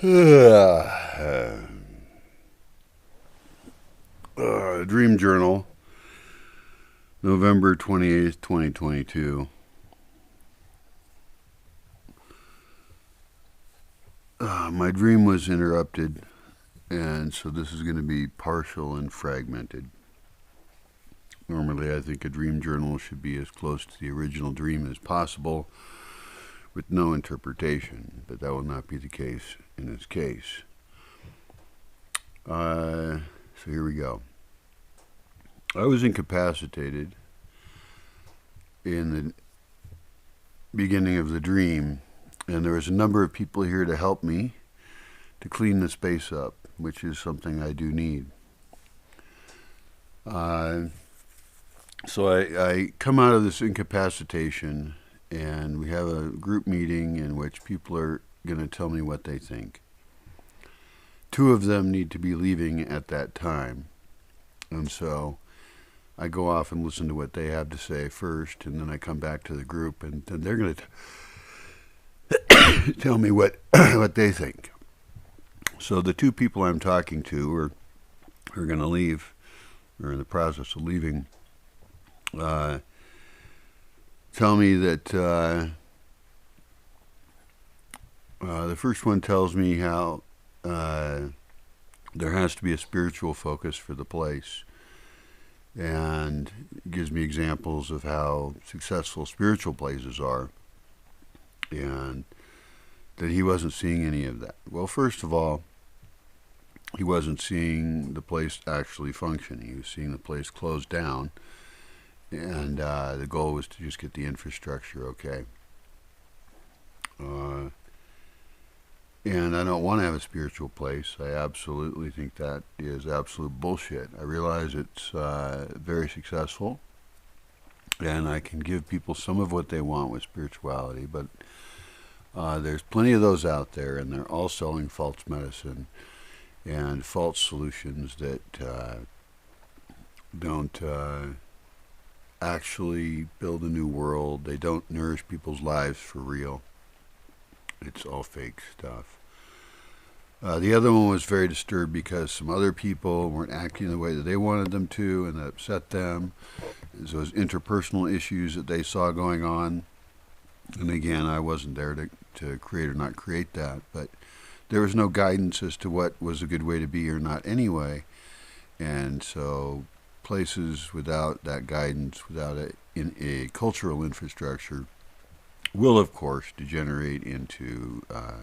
Dream Journal, November 28th, 2022. My dream was interrupted, and so this is going to be partial and fragmented. Normally, I think a dream journal should be as close to the original dream as possible with no interpretation, but that will not be the case in this case. So here we go. I was incapacitated in the beginning of the dream, and there was a number of people here to help me to clean the space up, which is something I do need. So I come out of this incapacitation, and we have a group meeting in which people are going to tell me what they think. Two of them need to be leaving at that time, and so I go off and listen to what they have to say first, and then I come back to the group, and then they're going to tell me what they think. So the two people I'm talking to are going to leave, or in the process of leaving, tell me that the first one tells me how there has to be a spiritual focus for the place, and gives me examples of how successful spiritual places are, and that he wasn't seeing any of that. Well, first of all, he wasn't seeing the place actually function. He was seeing the place closed down, and the goal was to just get the infrastructure okay. And I don't want to have a spiritual place. I absolutely think that is absolute bullshit. I realize it's very successful, and I can give people some of what they want with spirituality, but there's plenty of those out there, and they're all selling false medicine and false solutions that don't actually build a new world. They don't nourish people's lives for real. It's all fake stuff. The other one was very disturbed because some other people weren't acting the way that they wanted them to, and that upset them. So it was interpersonal issues that they saw going on. And again, I wasn't there to create or not create that, but there was no guidance as to what was a good way to be or not anyway. And so places without that guidance, without a cultural infrastructure, will of course degenerate into a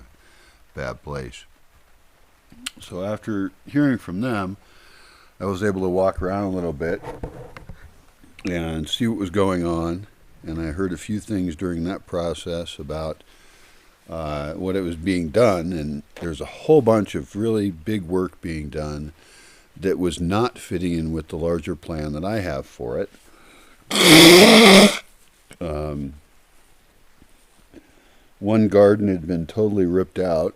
bad place. So after hearing from them, I was able to walk around a little bit and see what was going on, and I heard a few things during that process about what it was being done, and there's a whole bunch of really big work being done that was not fitting in with the larger plan that I have for it. One garden had been totally ripped out,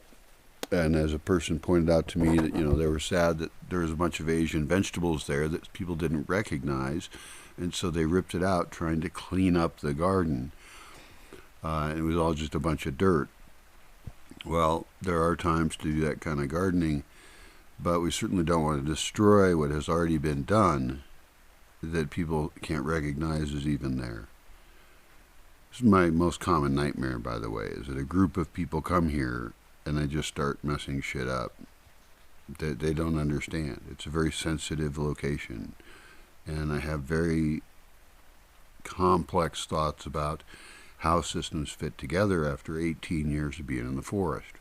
and as a person pointed out to me that, they were sad that there was a bunch of Asian vegetables there that people didn't recognize, and so they ripped it out trying to clean up the garden. It was all just a bunch of dirt. Well, there are times to do that kind of gardening, but we certainly don't want to destroy what has already been done that people can't recognize is even there. This is my most common nightmare, by the way, is that a group of people come here and they just start messing shit up. They don't understand. It's a very sensitive location, and I have very complex thoughts about how systems fit together after 18 years of being in the forest.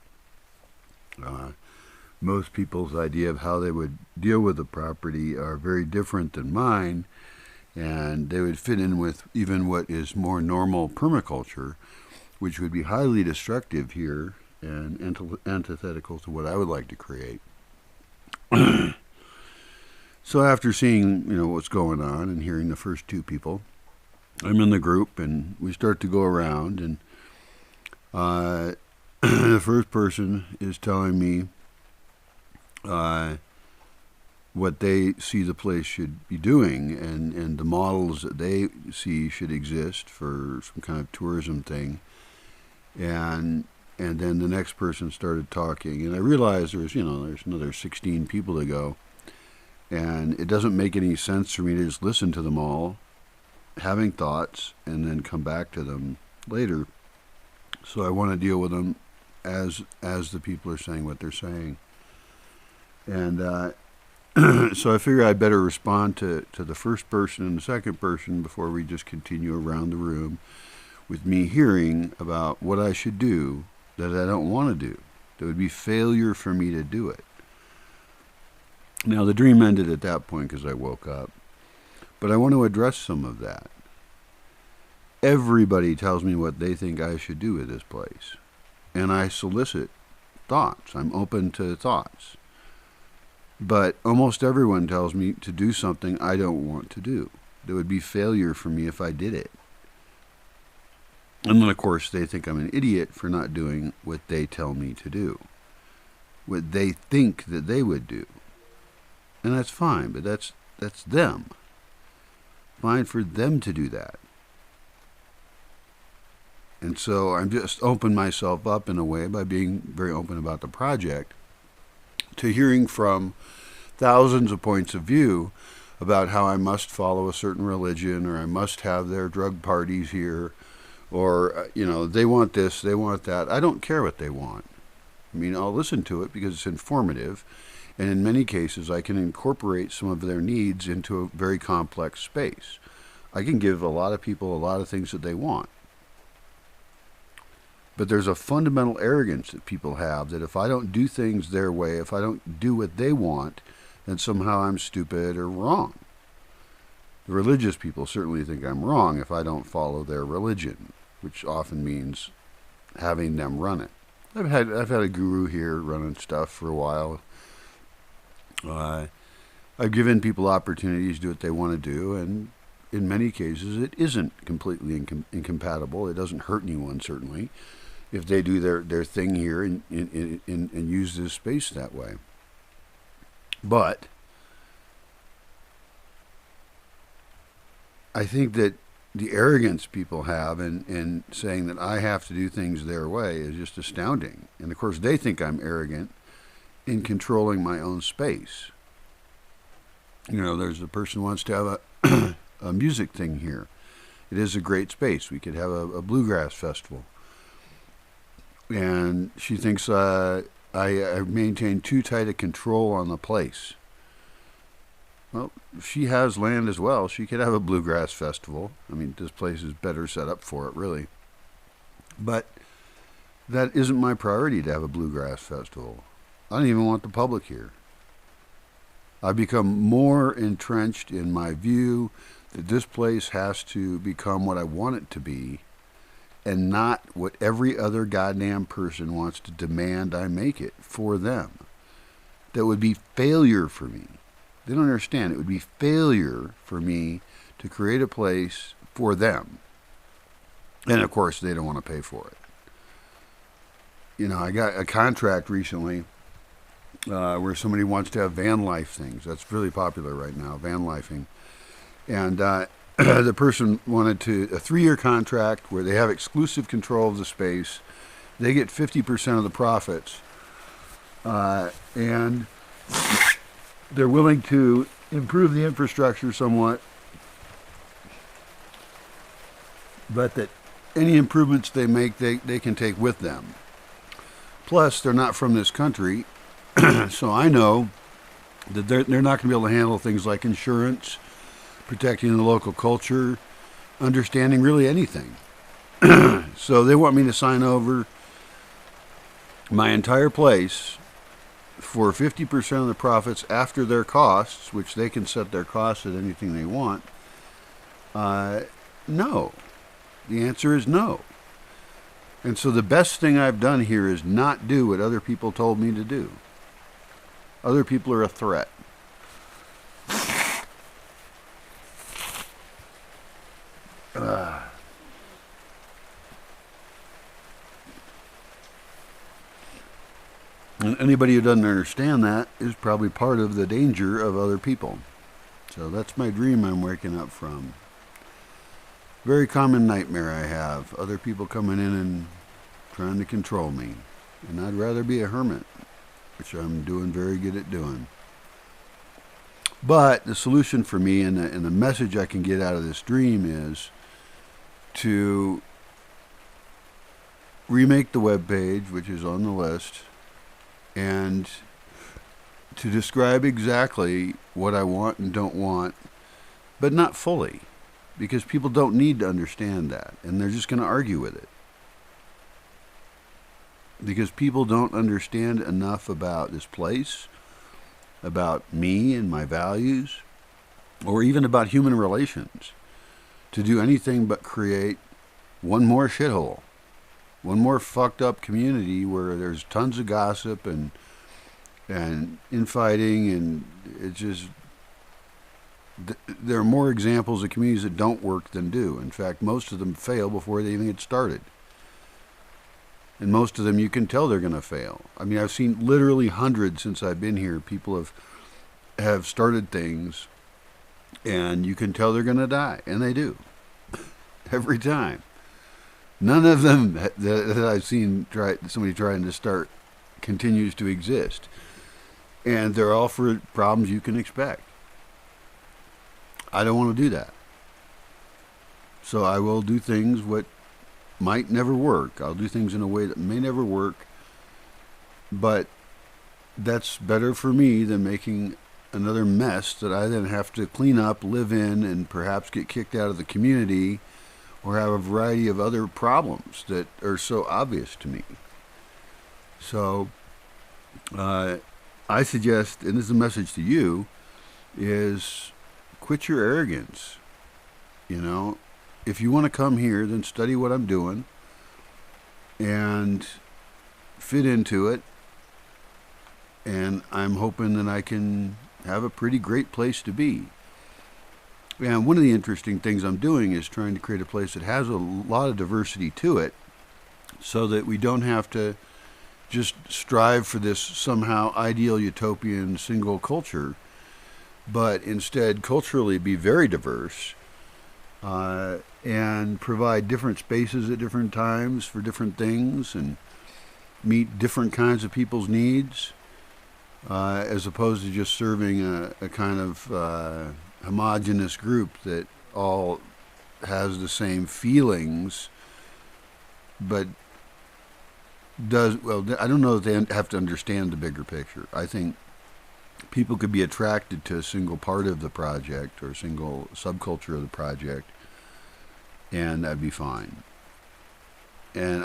Most people's idea of how they would deal with the property are very different than mine, and they would fit in with even what is more normal permaculture, which would be highly destructive here and antithetical to what I would like to create. So after seeing, what's going on and hearing the first two people, I'm in the group, and we start to go around, and the first person is telling me what they see the place should be doing, and the models that they see should exist for some kind of tourism thing. And And then the next person started talking, and I realized there's another 16 people to go, and it doesn't make any sense for me to just listen to them all, having thoughts, and then come back to them later. So I want to deal with them as the people are saying what they're saying. And so I figure I'd better respond to the first person and the second person before we just continue around the room with me hearing about what I should do that I don't want to do. That would be failure for me to do it. Now, the dream ended at that point because I woke up. But I want to address some of that. Everybody tells me what they think I should do with this place. And I solicit thoughts. I'm open to thoughts. But almost everyone tells me to do something I don't want to do. That would be failure for me if I did it. And then, of course, they think I'm an idiot for not doing what they tell me to do. What they think that they would do. And that's fine, but that's them. Fine for them to do that. And so I'm just opening myself up in a way by being very open about the project to hearing from thousands of points of view about how I must follow a certain religion, or I must have their drug parties here, or, they want this, they want that. I don't care what they want. I mean, I'll listen to it because it's informative, and in many cases I can incorporate some of their needs into a very complex space. I can give a lot of people a lot of things that they want. But there's a fundamental arrogance that people have that if I don't do things their way, if I don't do what they want, then somehow I'm stupid or wrong. The religious people certainly think I'm wrong if I don't follow their religion, which often means having them run it. I've had a guru here running stuff for a while. I've given people opportunities to do what they want to do, and in many cases it isn't completely incompatible. It doesn't hurt anyone, certainly, if they do their thing here and use this space that way. But I think that the arrogance people have in saying that I have to do things their way is just astounding. And of course they think I'm arrogant in controlling my own space. There's a person who wants to have a music thing here. It is a great space. We could have a bluegrass festival. And she thinks I maintain too tight a control on the place. Well, she has land as well. She could have a bluegrass festival. I mean, this place is better set up for it, really. But that isn't my priority to have a bluegrass festival. I don't even want the public here. I've become more entrenched in my view that this place has to become what I want it to be, and not what every other goddamn person wants to demand I make it for them. That would be failure for me. They don't understand. It would be failure for me to create a place for them. And of course, they don't want to pay for it. I got a contract recently where somebody wants to have van life things. That's really popular right now, van lifing. And the person wanted a 3-year contract where they have exclusive control of the space. They get 50% of the profits. And they're willing to improve the infrastructure somewhat, but that any improvements they make, they can take with them. Plus, they're not from this country, so I know that they're not going to be able to handle things like insurance, protecting the local culture, understanding really anything. So they want me to sign over my entire place for 50% of the profits after their costs, which they can set their costs at anything they want. No. The answer is no. And so the best thing I've done here is not do what other people told me to do. Other people are a threat. And anybody who doesn't understand that is probably part of the danger of other people. So that's my dream I'm waking up from. Very common nightmare I have. Other people coming in and trying to control me. And I'd rather be a hermit, which I'm doing very good at doing. But the solution for me and the message I can get out of this dream is to remake the web page, which is on the list, and to describe exactly what I want and don't want, but not fully, because people don't need to understand that, and they're just going to argue with it. Because people don't understand enough about this place, about me and my values, or even about human relations, to do anything but create one more shithole, one more fucked up community where there's tons of gossip and infighting, and it's just, there are more examples of communities that don't work than do. In fact, most of them fail before they even get started. And most of them, you can tell they're going to fail. I mean, I've seen literally hundreds since I've been here. People have started things, and you can tell they're going to die, and they do. Every time. None of them that I've seen somebody trying to start continues to exist. And they're all for problems you can expect. I don't want to do that. So I will do things what might never work. I'll do things in a way that may never work, but that's better for me than making another mess that I then have to clean up, live in, and perhaps get kicked out of the community, or have a variety of other problems that are so obvious to me. So I suggest, and this is a message to you, is quit your arrogance. You know, if you want to come here, then study what I'm doing and fit into it. And I'm hoping that I can have a pretty great place to be. And one of the interesting things I'm doing is trying to create a place that has a lot of diversity to it, so that we don't have to just strive for this somehow ideal utopian single culture, but instead culturally be very diverse, and provide different spaces at different times for different things, and meet different kinds of people's needs, as opposed to just serving a kind of homogenous group that all has the same feelings, but does, well, I don't know that they have to understand the bigger picture. I think people could be attracted to a single part of the project or a single subculture of the project, and that'd be fine. And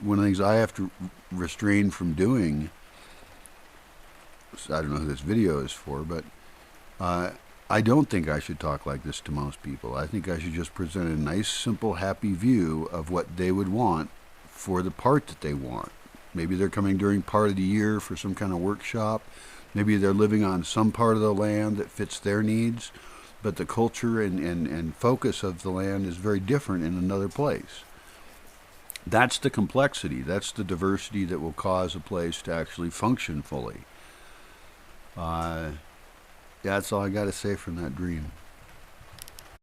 one of the things I have to restrain from doing, I don't know who this video is for, but I don't think I should talk like this to most people. I think I should just present a nice, simple, happy view of what they would want for the part that they want. Maybe they're coming during part of the year for some kind of workshop. Maybe they're living on some part of the land that fits their needs, but the culture and focus of the land is very different in another place. That's the complexity. That's the diversity that will cause a place to actually function fully. That's all I got to say from that dream.